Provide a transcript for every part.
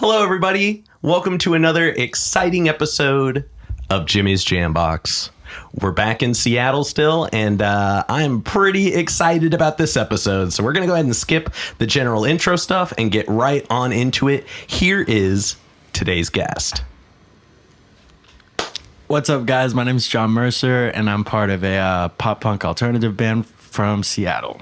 Hello, everybody. Welcome to another exciting episode of Jimmy's Jambox. We're back in Seattle still, and I'm pretty excited about this episode. So we're going to go ahead and skip the general intro stuff and get right on into it. Here is today's guest. What's up, guys? My name is Jon Mercer, and I'm part of a pop-punk alternative band from Seattle.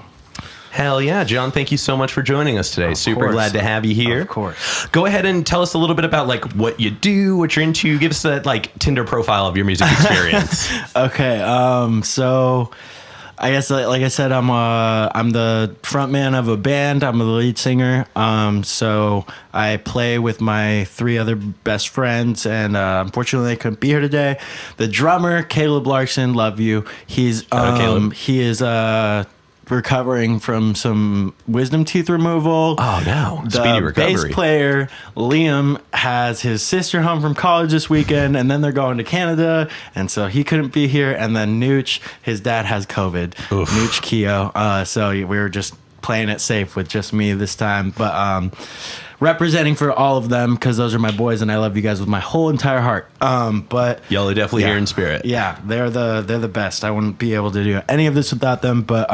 Hell yeah, John, thank you so much for joining us today. Super glad to have you here. Of course. Go ahead and tell us a little bit about like what you do, what you're into. Give us that like Tinder profile of your music experience. Okay, so I guess like I said, I'm the front man of a band. I'm the lead singer. So I play with my three other best friends, and unfortunately they couldn't be here today. The drummer, Caleb Larson, love you. He's Caleb. He is recovering from some wisdom teeth removal. Oh no! Speedy recovery. Bass player Liam has his sister home from college this weekend, and then they're going to Canada, and so he couldn't be here. And then Nooch, his dad has COVID. Oof. Nooch Keo. So we were just playing it safe with just me this time, but representing for all of them because those are my boys, and I love you guys with my whole entire heart. But y'all are definitely here in spirit. Yeah, they're the best. I wouldn't be able to do any of this without them. But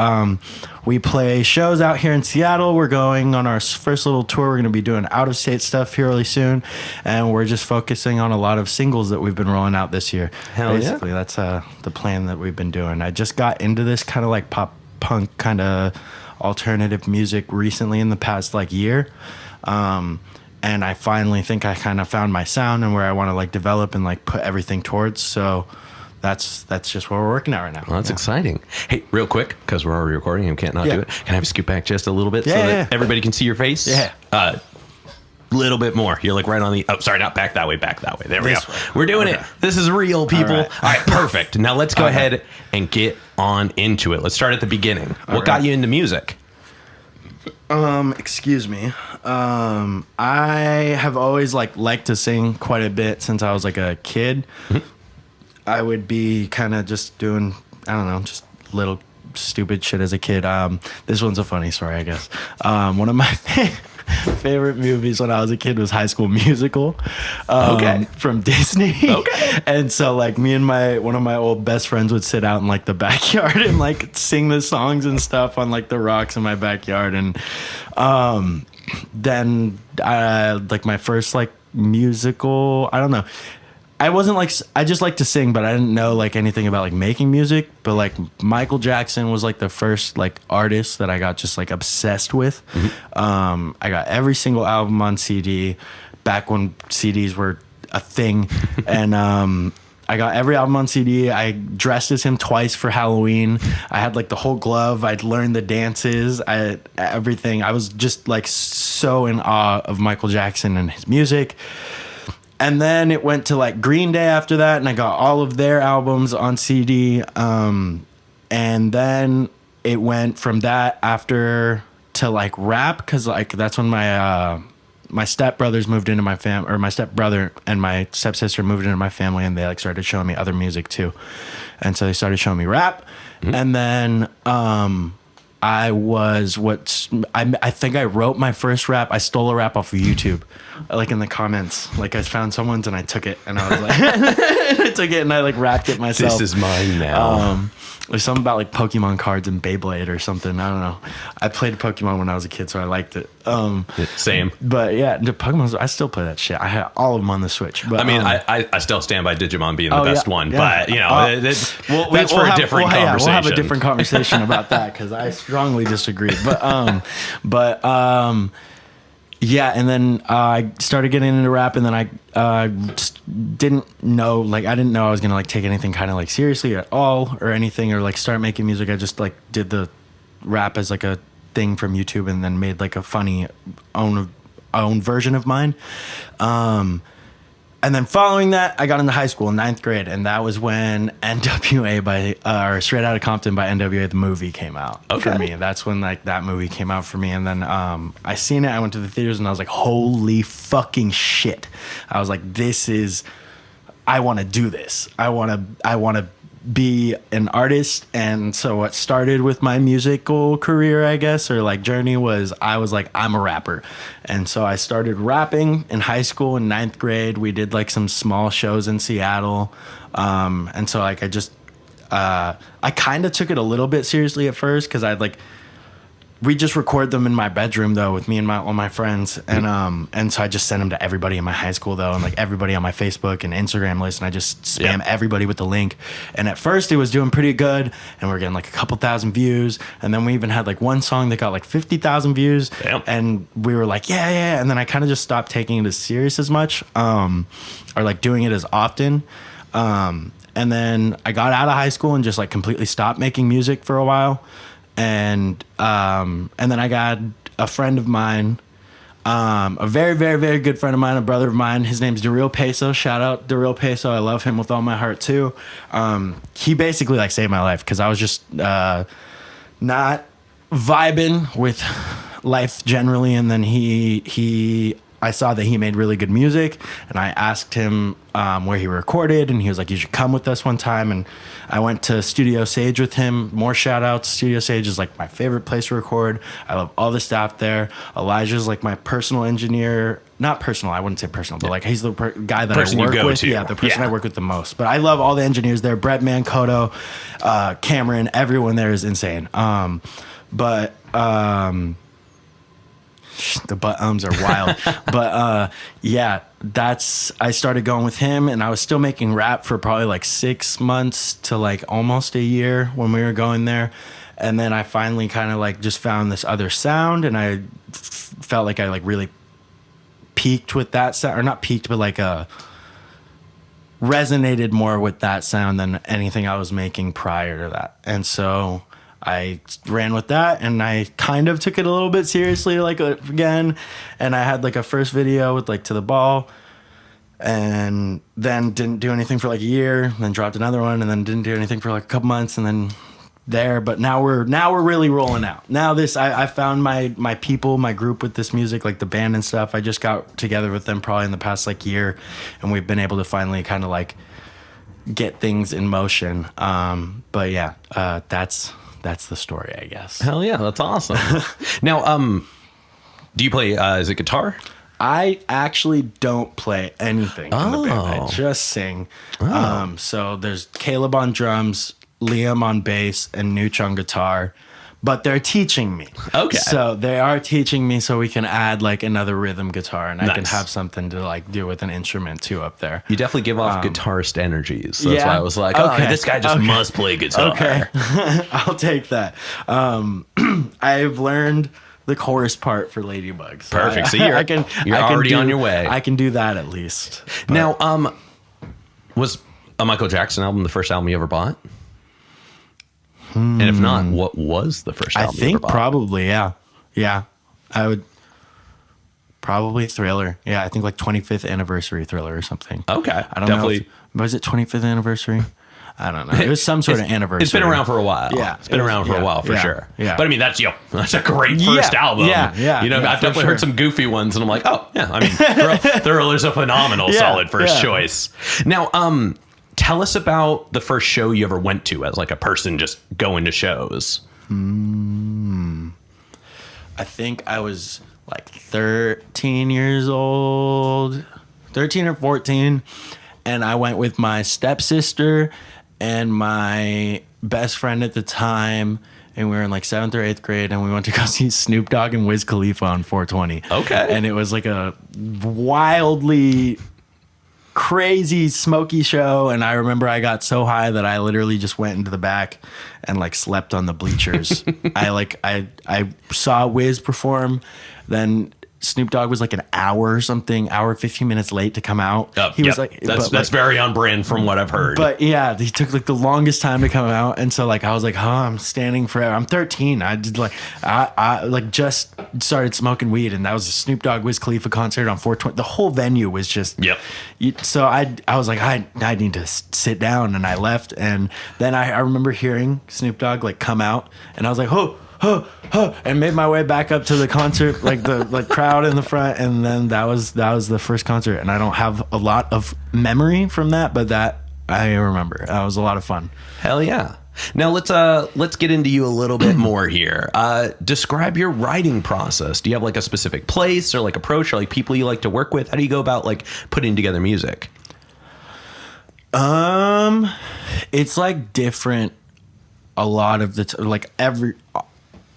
we play shows out here in Seattle. We're going on our first little tour. We're going to be doing out of state stuff here really soon, and we're just focusing on a lot of singles that we've been rolling out this year. Hell basically, yeah. That's the plan that we've been doing. I just got into this kind of like pop punk kind of alternative music recently in the past like year. And I finally think I kind of found my sound and where I want to like develop and like put everything towards. So that's just what we're working at right now. Well, that's exciting. Hey, real quick, because we're already recording and we can't not do it. Can I have you scoot back just a little bit so that everybody can see your face? Yeah. Little bit more. You're like right on the... Oh, sorry, not back that way, back that way. There we go. This way. We're doing it. This is real, people. All right, perfect. Now let's go ahead and get on into it. Let's start at the beginning. What got you into music? Excuse me. I have always liked to sing quite a bit since I was like a kid. Mm-hmm. I would be kind of just doing, I don't know, just little stupid shit as a kid. This one's a funny story, I guess. One of my favorite movies when I was a kid was High School Musical, from Disney. Okay. And so like me and one of my old best friends would sit out in like the backyard and like sing the songs and stuff on like the rocks in my backyard. And then like my first like musical, I don't know. I wasn't like, I just like to sing, but I didn't know like anything about like making music. But like Michael Jackson was like the first like artist that I got just like obsessed with. Mm-hmm. I got every single album on CD back when CDs were a thing. And I got every album on CD. I dressed as him twice for Halloween. I had like the whole glove. I'd learned the dances, everything. I was just like so in awe of Michael Jackson and his music. And then it went to like Green Day after that, and I got all of their albums on CD. And then it went from that after to like rap, because like that's when my stepbrothers moved into my family, or my stepbrother and my stepsister moved into my family, and they like started showing me other music too. And so they started showing me rap. Mm-hmm. And then I think I wrote my first rap. I stole a rap off of YouTube, like in the comments. Like I found someone's and I took it, and I was like, I took it and I like rapped it myself. This is mine now. There's something about like Pokemon cards and Beyblade or something. I don't know. I played Pokemon when I was a kid, so I liked it. Same. But yeah, the Pokemon, I still play that shit. I had all of them on the Switch. But I mean, I still stand by Digimon being the best one, but you know, that's for a different conversation. We'll have a different conversation about that because I strongly disagree. Yeah, and then I started getting into rap, and then I just didn't know I was gonna like take anything kind of like seriously at all or anything, or like start making music. I just like did the rap as like a thing from YouTube, and then made like a funny own version of mine. And then following that, I got into high school in 9th grade, and that was when NWA or Straight Outta Compton by NWA, the movie, came out for me. That's when like that movie came out for me, and then I seen it. I went to the theaters, and I was like, holy fucking shit! I was like, I want to do this. I want to be an artist. And so what started with my musical career, I guess, or like journey, was I was like, I'm a rapper. And so I started rapping in high school in 9th grade. We did like some small shows in Seattle. And so like I kind of took it a little bit seriously at first, because we just record them in my bedroom though, with me and all my friends, and so I just send them to everybody in my high school though, and like everybody on my Facebook and Instagram list, and I just spam everybody with the link. And at first it was doing pretty good, and we are getting like a couple thousand views, and then we even had like one song that got like 50,000 views. Damn. And we were like, yeah, and then I kind of just stopped taking it as serious as much, or like doing it as often. And then I got out of high school and just like completely stopped making music for a while. And then I got a friend of mine, a very, very, very good friend of mine, a brother of mine. His name's Daryl Peso. Shout out Daryl Peso. I love him with all my heart too. He basically like saved my life, because I was just not vibing with life generally. And then I saw that he made really good music, and I asked him where he recorded, and he was like, you should come with us one time. And I went to Studio Sage with him. More shout outs. Studio Sage is like my favorite place to record. I love all the staff there. Elijah's like my personal engineer. Not personal, I wouldn't say personal, but like he's the guy that I work with. Yeah, the person I work with the most. But I love all the engineers there. Brett Mankoto, Cameron, everyone there is insane. The but-ums are wild. But yeah, I started going with him, and I was still making rap for probably like 6 months to like almost a year when we were going there. And then I finally kind of like just found this other sound, and I felt like I like really peaked with that sound, or not peaked, but like resonated more with that sound than anything I was making prior to that. And so I ran with that, and I kind of took it a little bit seriously, like again. And I had like a first video with like To the Ball, and then didn't do anything for like a year, and then dropped another one, and then didn't do anything for like a couple months, and then there. But now we're really rolling out. Now I found my people, my group with this music, like the band and stuff. I just got together with them probably in the past like year, and we've been able to finally kind of like get things in motion. But yeah, that's the story, I guess. Hell yeah, that's awesome. Now, do you play, is it guitar? I actually don't play anything in the band. I just sing. So there's Caleb on drums, Liam on bass, and Nooch on guitar. But they're teaching me. Okay. So they are teaching me, so we can add like another rhythm guitar, and I can have something to like do with an instrument too up there. You definitely give off guitarist energies. So that's why I was like, this guy just must play guitar. Okay. I'll take that. I've learned the chorus part for Ladybugs. So perfect. So you're already on your way. I can do that at least. But now, was a Michael Jackson album the first album you ever bought? And if not, what was the first album you ever bought? Probably, yeah. Yeah. I would probably Thriller. Yeah, I think like 25th anniversary Thriller or something. Okay. I don't know. Was it 25th anniversary? I don't know. It was some sort of anniversary. It's been around for a while. Yeah. It's been around for a while for sure. Yeah. But I mean, that's a great first album. Yeah. You know, I've definitely heard some goofy ones, and I'm like, oh, yeah. I mean, Thriller's a phenomenal, solid first choice. Now, tell us about the first show you ever went to as like a person just going to shows. I think I was like 13 years old, 13 or 14. And I went with my stepsister and my best friend at the time. And we were in like 7th or 8th grade, and we went to go see Snoop Dogg and Wiz Khalifa on 420. Okay. And it was like a wildly crazy smoky show, and I remember I got so high that I literally just went into the back and like slept on the bleachers. I saw Wiz perform, then Snoop Dogg was like an hour or something, 15 minutes late to come out. He was like, that's very on brand from what I've heard. But yeah, he took like the longest time to come out, and so like I was like, I'm standing forever. I'm 13. I did like I like just started smoking weed, and that was a Snoop Dogg Wiz Khalifa concert on 420. The whole venue was just So I was like, I need to sit down, and I left, and then I remember hearing Snoop Dogg like come out, and I was like, and made my way back up to the concert, like the crowd in the front, and then that was the first concert. And I don't have a lot of memory from that, but that I remember. That was a lot of fun. Hell yeah. Now let's get into you a little bit more here. Describe your writing process. Do you have like a specific place or like approach or like people you like to work with? How do you go about like putting together music? It's like different a lot of the like every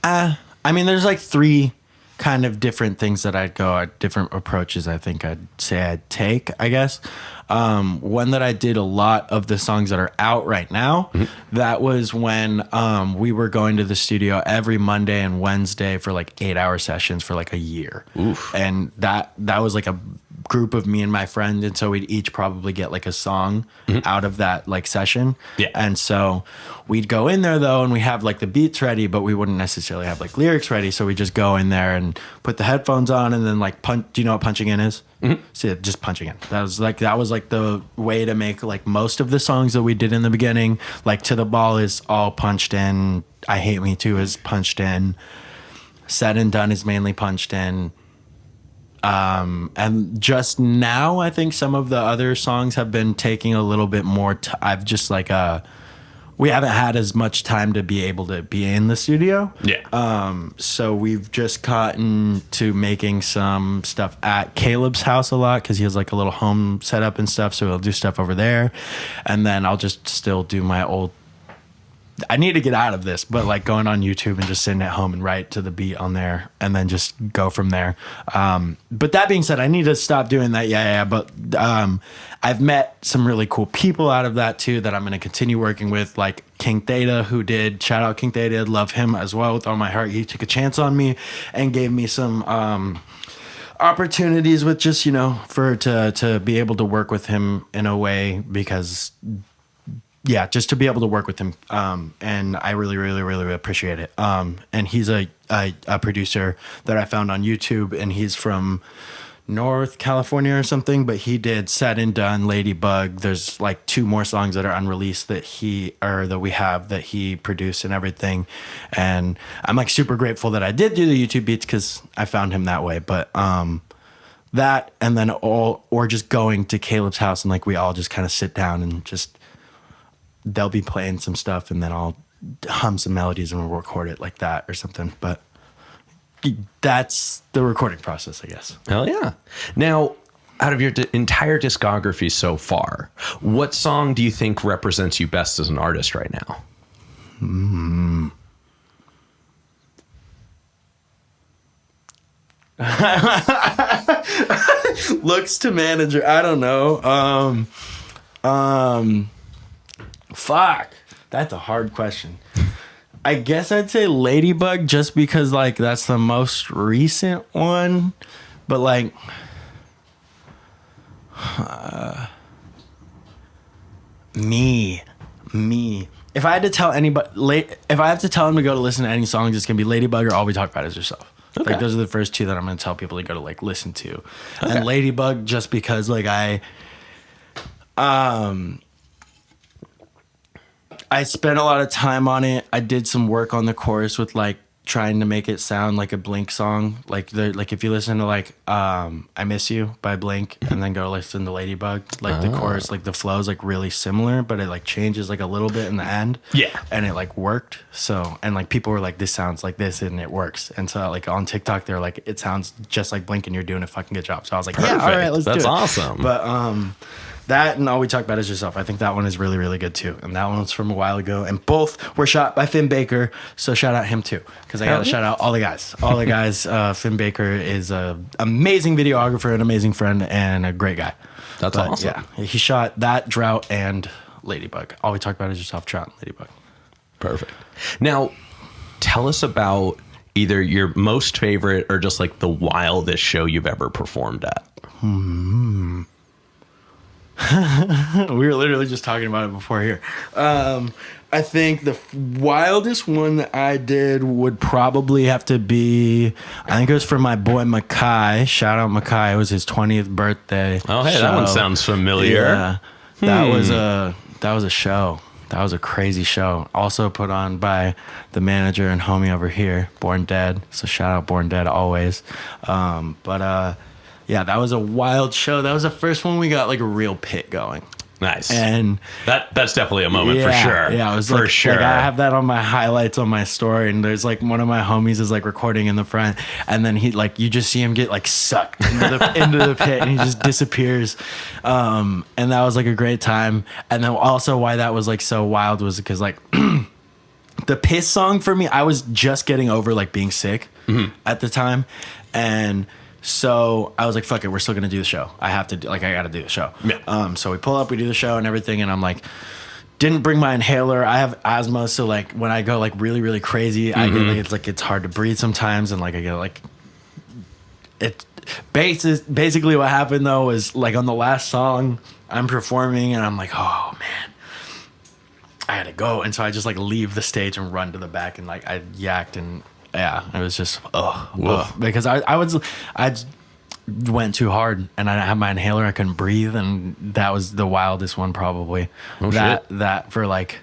I mean there's like three kind of different things that I'd go at, different approaches I think I'd say I'd take, I guess. One that I did a lot of the songs that are out right now, that was when we were going to the studio every Monday and Wednesday for like 8-hour sessions for like a year. Oof. And that was like a group of me and my friend, and so we'd each probably get like a song out of that like session. Yeah. And so we'd go in there though and we have like the beats ready, but we wouldn't necessarily have like lyrics ready, so we just go in there and put the headphones on and then like punch. Do you know what punching in is? So just punching in. That was like the way to make like most of the songs that we did in the beginning. Like To the Ball is all punched in, I Hate Me Too is punched in, Said and Done is mainly punched in. And just now, I think some of the other songs have been taking a little bit more. I've just like we haven't had as much time to be able to be in the studio. Yeah. So we've just gotten to making some stuff at Caleb's house a lot because he has like a little home setup and stuff. So we'll do stuff over there, and then I'll just still do my old. I need to get out of this, but like going on YouTube and just sitting at home and write to the beat on there and then just go from there. But that being said, I need to stop doing that. Yeah. But I've met some really cool people out of that too that I'm going to continue working with, like King Theta, who did, shout out King Theta, love him as well with all my heart. He took a chance on me and gave me some opportunities with just, to be able to work with him in a way because yeah, just to be able to work with him. And I really, really, really appreciate it. And he's a producer that I found on YouTube, and he's from North California or something, but he did Said and Done, Ladybug. There's like 2 more songs that are unreleased that we have that he produced and everything. And I'm like super grateful that I did do the YouTube beats because I found him that way. But that, and then or just going to Caleb's house and like we all just kind of sit down and just, they'll be playing some stuff and then I'll hum some melodies and we'll record it like that or something. But that's the recording process, I guess. Hell yeah. Now, out of your entire discography so far, what song do you think represents you best as an artist right now? Looks to manager. I don't know. Fuck. That's a hard question. I guess I'd say Ladybug just because like that's the most recent one. But like me. If I had to tell anybody, if I have to tell them to go to listen to any songs, it's gonna be Ladybug or All We Talk About Is Yourself. Okay. Like those are the first 2 that I'm gonna tell people to go to like listen to. Okay. And Ladybug just because like I spent a lot of time on it. I did some work on the chorus with like trying to make it sound like a Blink song. Like if you listen to like I Miss You by Blink and then go listen to Ladybug, like the chorus, like the flow is like really similar, but it like changes like a little bit in the end. Yeah. And it like worked. So, and like people were like, this sounds like this and it works. And so like on TikTok, they're like, it sounds just like Blink and you're doing a fucking good job. So I was like, Perfect. yeah, all right, let's do it. That's awesome. But that and All We Talk About Is Yourself. I think that one is really, really good too. And that one was from a while ago. And both were shot by Finn Baker. So shout out him too. Because I got to shout out all the guys. All the guys. Finn Baker is an amazing videographer, an amazing friend, and a great guy. That's awesome. Yeah. He shot that, Drought, and Ladybug. All We Talk About Is Yourself, Drought, and Ladybug. Perfect. Now, tell us about either your most favorite or just like the wildest show you've ever performed at. We were literally just talking about it before here. I think the wildest one that I did would probably have to be, I think it was for my boy Makai. Shout out Makai. It was his 20th birthday. Oh, hey, that one sounds familiar. Yeah, that was a show. That was a crazy show. Also put on by the manager and homie over here, Born Dead. So shout out Born Dead always. Yeah, that was a wild show. That was the first one we got like a real pit going. Nice. And that's definitely a moment for sure. Yeah, it was for like, sure. Like I have that on my highlights on my story, and there's like one of my homies is like recording in the front, and then he like you just see him get like sucked into the pit, and he just disappears. And that was like a great time. And then also why that was like so wild was because like the piss song for me, I was just getting over like being sick at the time, and so I was like, fuck it, we're still gonna do the show. I have to I gotta do the show. Yeah. So we pull up, we do the show and everything, and I'm like, didn't bring my inhaler. I have asthma, so like when I go like really, really crazy, I get like it's hard to breathe sometimes, and like I get like basically what happened though was like on the last song I'm performing and I'm like, oh man, I had to go, and so I just like leave the stage and run to the back, and like I yacked, and yeah, it was just because I went too hard and I didn't have my inhaler. I couldn't breathe, and that was the wildest one probably. That for like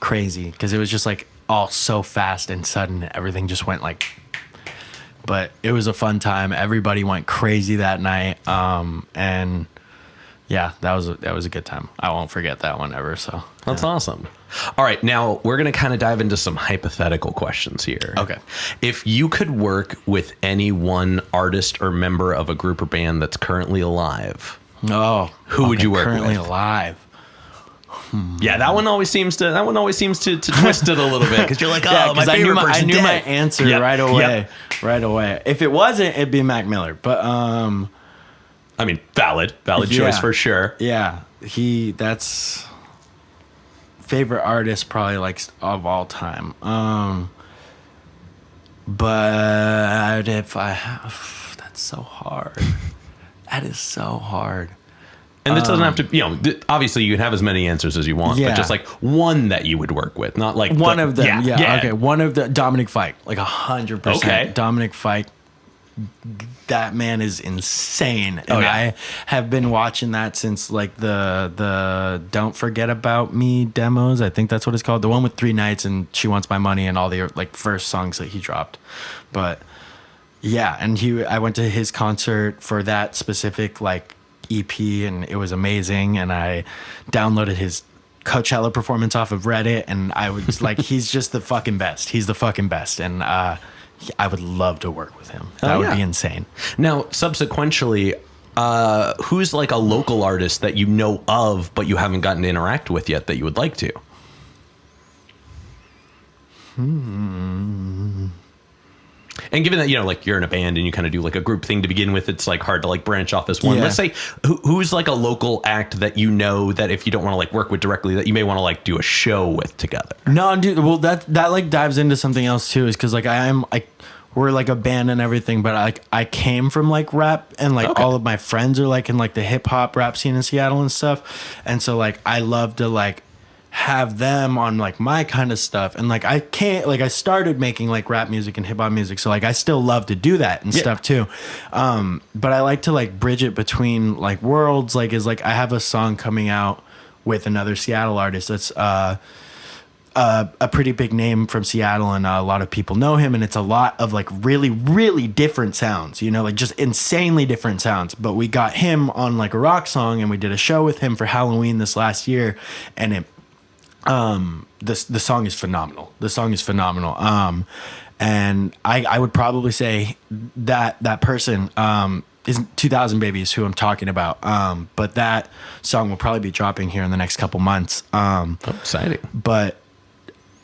crazy, because it was just like all so fast and sudden. Everything just went like. But it was a fun time. Everybody went crazy that night, and yeah, that was a good time. I won't forget that one ever. So that's awesome. All right, now we're going to kind of dive into some hypothetical questions here. Okay. If you could work with any one artist or member of a group or band that's currently alive, who would you work currently with? Alive? Yeah, that one always seems to twist it a little bit, because you're like, oh, my favorite person. I knew dead. my answer right away. Right away. If it wasn't, it'd be Mac Miller. But I mean, valid choice for sure. Yeah, that's favorite artist probably like of all time. But if I have, that's so hard. That is so hard. And it doesn't have to, obviously you can have as many answers as you want, but just like one that you would work with, not like one of them. Yeah. Okay. One of the Dominic Fike, like 100%. Okay. Dominic Fike. That man is insane, and I have been watching that since like the Don't Forget About Me demos. I think that's what it's called. The one with 3 Nights and She Wants My Money and all the like first songs that he dropped. But yeah, and I went to his concert for that specific like EP, and it was amazing. And I downloaded his Coachella performance off of Reddit, and I was like, he's just the fucking best. He's the fucking best, and I would love to work with him. That would be insane. Now, subsequently, who's like a local artist that you know of but you haven't gotten to interact with yet that you would like to? And given that, like you're in a band and you kind of do like a group thing to begin with, it's like hard to like branch off this one. Yeah. Let's say who's like a local act that you know that if you don't want to like work with directly, that you may want to like do a show with together. No, dude. Well, that like dives into something else too, is because like we're like a band and everything, but I came from like rap, and like all of my friends are like in like the hip hop rap scene in Seattle and stuff, and so like I love to like have them on like my kind of stuff, and like I started making like rap music and hip hop music, so like I still love to do that and stuff too, but I like to like bridge it between like worlds. Like is like I have a song coming out with another Seattle artist that's a pretty big name from Seattle, and a lot of people know him, and it's a lot of like really, really different sounds, like just insanely different sounds. But we got him on like a rock song, and we did a show with him for Halloween this last year, and it the song is phenomenal. The song is phenomenal. And I would probably say that person is 2000 Babies, who I'm talking about. But that song will probably be dropping here in the next couple months. Exciting. But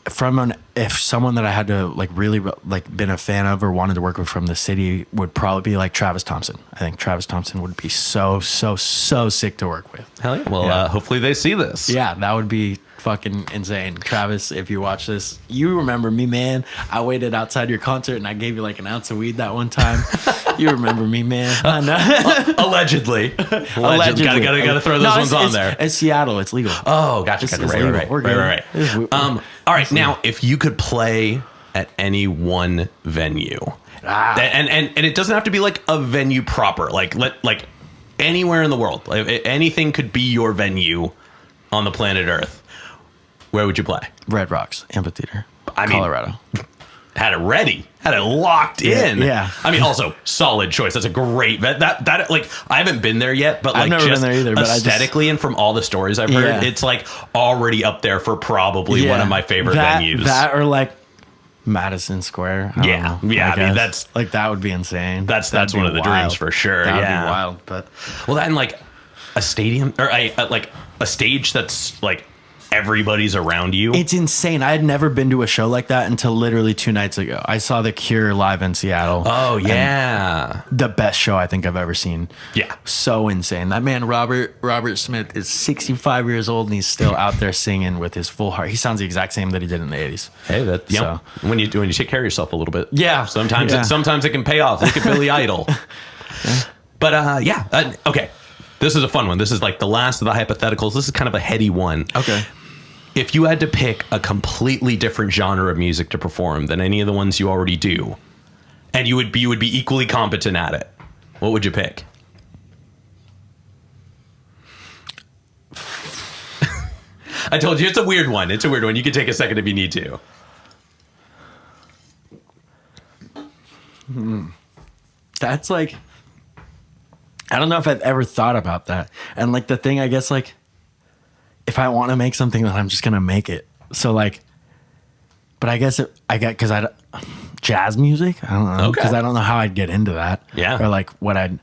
if someone that I had to like really like been a fan of or wanted to work with from the city would probably be like Travis Thompson. I think Travis Thompson would be so sick to work with. Hell yeah. Well, hopefully they see this. Yeah, that would be fucking insane. Travis, if you watch this, you remember me, man. I waited outside your concert and I gave you like an ounce of weed that one time. You remember me, man. Allegedly. Gotta throw those ones on there. It's Seattle. It's legal. Oh, gotcha. Right. We're good. Right. All right. Now, if you could play at any one venue, and it doesn't have to be like a venue proper, like anywhere in the world, like, anything could be your venue on the planet Earth. Where would you play? Red Rocks Amphitheater, Colorado. had it ready, had it locked in. Yeah. I mean, also solid choice. That's a great that like I haven't been there yet, but like I've never just been there either, but aesthetically and from all the stories I've heard, it's like already up there for probably one of my favorite venues. That or like Madison Square. I don't know, I mean that's like that would be insane. That's one of the dreams for sure. That would yeah, be wild. But well, then like a stadium or like a stage that's like everybody's around you. It's insane. I had never been to a show like that until literally 2 nights ago. I saw The Cure live in Seattle. Oh yeah, the best show I think I've ever seen. Yeah, so insane. That man Robert Smith is 65 years old and he's still out there singing with his full heart. He sounds the exact same that he did in the 80s. Hey, that so when you take care of yourself a little bit. Yeah, sometimes it can pay off. Look at Billy Idol. But okay. This is a fun one. This is like the last of the hypotheticals. This is kind of a heady one. Okay. If you had to pick a completely different genre of music to perform than any of the ones you already do, and you would be equally competent at it, what would you pick? I told you it's a weird one. It's a weird one. You can take a second if you need to. That's like, I don't know if I've ever thought about that. And like the thing, I guess, like, if I want to make something, then I'm just going to make it. So like, but I guess because jazz music, I don't know. Because I don't know how I'd get into that. Yeah. Or like what I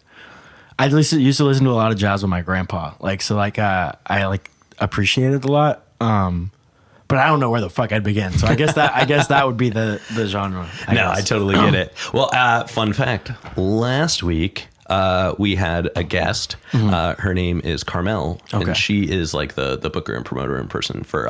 used to listen to a lot of jazz with my grandpa. Like, so like, I like appreciate it a lot. But I don't know where the fuck I'd begin. So I guess that would be the genre. I totally get it. Well, fun fact, last week, we had a guest. Her name is Carmel, and she is like the booker and promoter in person for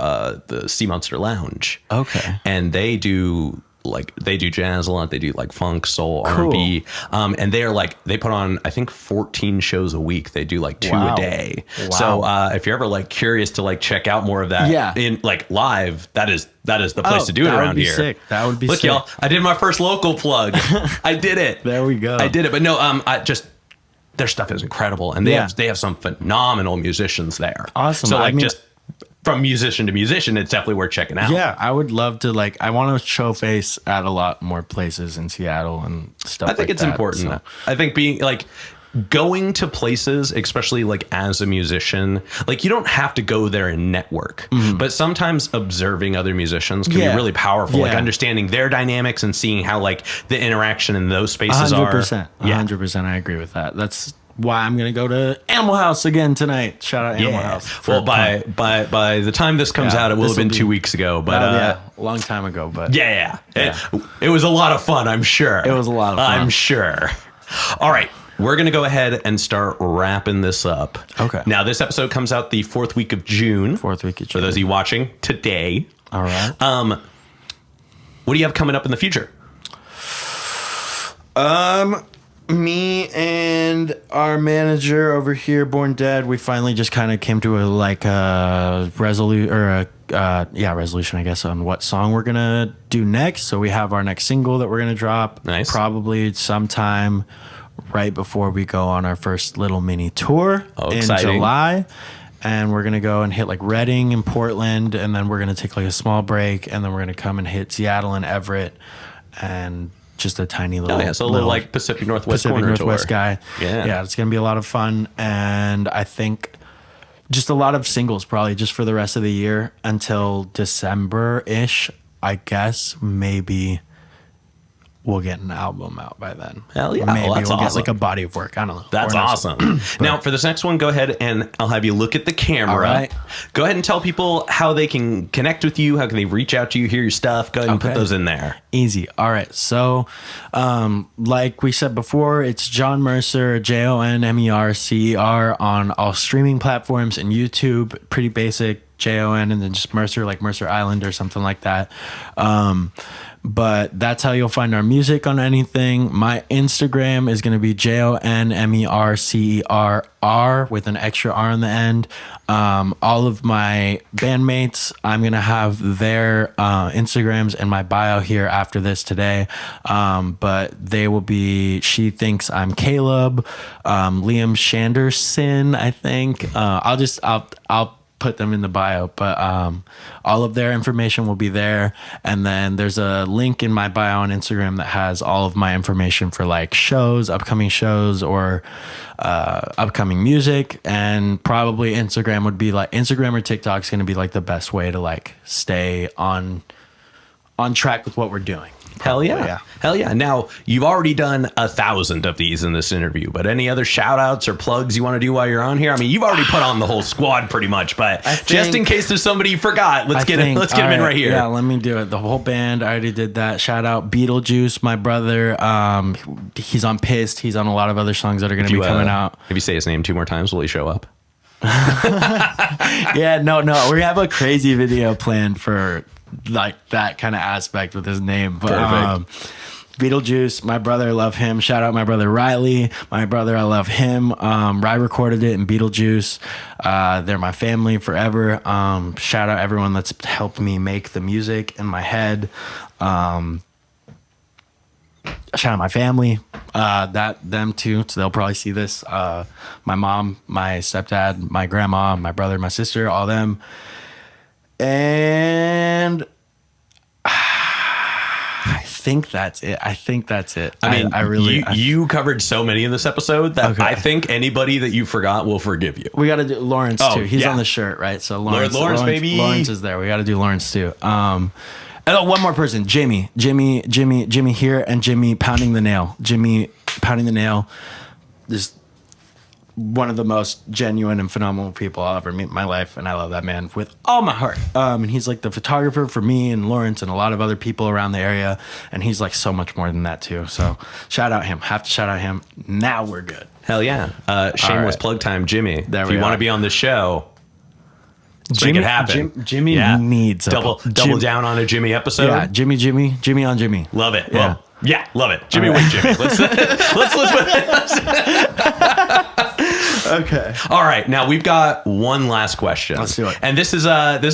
the Sea Monster Lounge. Okay, and they do jazz a lot. They do like funk, soul, R&B, and they put on I think 14 shows a week. They do like 2 a day. Wow. So if you're ever like curious to like check out more of that in like live, that is the place to do it around here. Sick. That would be Look, sick. y'all, I did my first local plug. I did it. There we go. I did it. But no, their stuff is incredible, and they have some phenomenal musicians there. Awesome. So just from musician to musician, it's definitely worth checking out. Yeah, I would love to. Like, I want to show face at a lot more places in Seattle and stuff. I think it's important. So. I think being like going to places, especially like as a musician, like you don't have to go there and network, but sometimes observing other musicians can be really powerful. Like understanding their dynamics and seeing how like the interaction in those spaces 100%, 100%. I agree with that. That's why I'm gonna go to Animal House again tonight. Shout out Animal House. Well, by the time this comes out, it will have been 2 weeks ago. But a long time ago. But it was a lot of fun. I'm sure it was a lot of fun. I'm sure. All right. We're going to go ahead and start wrapping this up. Okay. Now, this episode comes out the 4th week of June. 4th week of June. For those of you watching today. All right. What do you have coming up in the future? Me and our manager over here, Born Dead, we finally just kind of came to a resolution, I guess, on what song we're going to do next. So we have our next single that we're going to drop. Nice. Probably sometime right before we go on our first little mini tour in July. And we're going to go and hit like Reading and Portland. And then we're going to take like a small break. And then we're going to come and hit Seattle and Everett. And just a tiny little... so a little like Pacific Northwest guy. Yeah, it's going to be a lot of fun. And I think just a lot of singles probably just for the rest of the year until December-ish, I guess. Maybe we'll get an album out by then. Hell yeah. Maybe that's we'll awesome. get like a body of work. I don't know. That's awesome. Now, for this next one, go ahead and I'll have you look at the camera. All right. Go ahead and tell people how they can connect with you. How can they reach out to you, hear your stuff? Go ahead and put those in there. Easy. All right. So, like we said before, it's Jon Mercer, JonMercer on all streaming platforms and YouTube. Pretty basic. JON and then just Mercer, like Mercer Island or something like that. But that's how you'll find our music on anything. My Instagram is going to be JonMercerr with an extra R on the end. All of my bandmates, I'm going to have their Instagrams in my bio here after this today. But they will be, She Thinks I'm Caleb, Liam Shanderson, I think. I'll put them in the bio, but all of their information will be there. And then there's a link in my bio on Instagram that has all of my information for like shows, upcoming shows, or upcoming music. And probably Instagram would be like, Instagram or TikTok is going to be like the best way to like stay on track with what we're doing. Hell yeah. Hell yeah. Now, you've already done 1,000 of these in this interview, but any other shout outs or plugs you want to do while you're on here? I mean, you've already put on the whole squad pretty much, but just in case there's somebody you forgot, let's get him in right here. Yeah, let me do it. The whole band, I already did that. Shout out Beetlejuice, my brother. He's on Pissed. He's on a lot of other songs that are going to be coming out. If you say his name 2 more times, will he show up? Yeah, no. We have a crazy video planned for like that kind of aspect with his name, but Beetlejuice, my brother, I love him. Shout out my brother Riley, my brother, I love him. I recorded it in Beetlejuice. They're my family forever. Shout out everyone that's helped me make the music in my head. Shout out my family, them too, so they'll probably see this. My mom, my stepdad, my grandma, my brother, my sister, all them. And I think that's it. I mean, I really you covered so many in this episode that I think anybody that you forgot will forgive you. We got to do Lawrence too. He's on the shirt, right? So Lawrence, baby. Lawrence is there. We got to do Lawrence too. And one more person, Jimmy here, and Jimmy pounding the nail. Just one of the most genuine and phenomenal people I'll ever meet in my life, and I love that man with all my heart. And he's like the photographer for me and Lawrence and a lot of other people around the area, and he's like so much more than that too. So shout out him. Have to shout out him. Now we're good. Hell yeah. Shameless plug time, Jimmy. If you want to be on the show, make it happen. Jimmy needs double down on a Jimmy episode. Yeah, Jimmy on Jimmy. Love it. Yeah. Well, love it. Jimmy with Jimmy. Let's Okay. All right. Now we've got one last question. Let's do it. And this is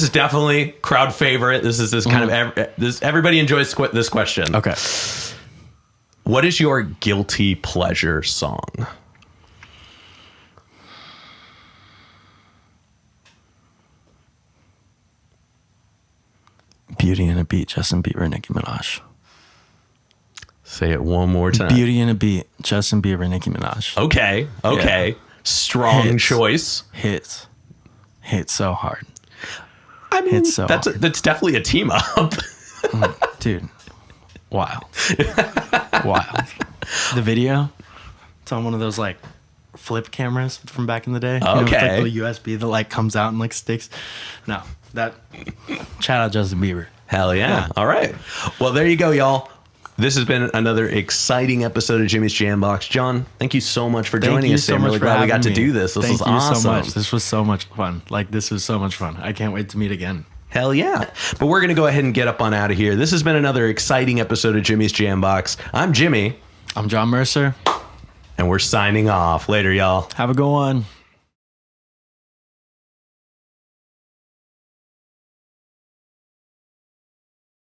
definitely crowd favorite. This is kind of everybody enjoys this question. Okay. What is your guilty pleasure song? Beauty and a Beat, Justin Bieber, Nicki Minaj. Say it one more time. Beauty and a Beat, Justin Bieber, Nicki Minaj. Okay. Yeah. Strong choice. Hits so hard. I mean, that's definitely a team up. Dude, wild. The video, it's on one of those like flip cameras from back in the day. Okay. With, like, the USB that like comes out and like sticks. No, that. Shout out Justin Bieber. Hell yeah. All right. Well, there you go, y'all. This has been another exciting episode of Jimmy's Jambox. John, thank you so much for joining us. I'm really glad we got to do this. This was awesome. So much. This was so much fun. This was so much fun. I can't wait to meet again. Hell yeah. But we're going to go ahead and get up on out of here. This has been another exciting episode of Jimmy's Jambox. I'm Jimmy. I'm Jon Mercer. And we're signing off. Later, y'all. Have a good one.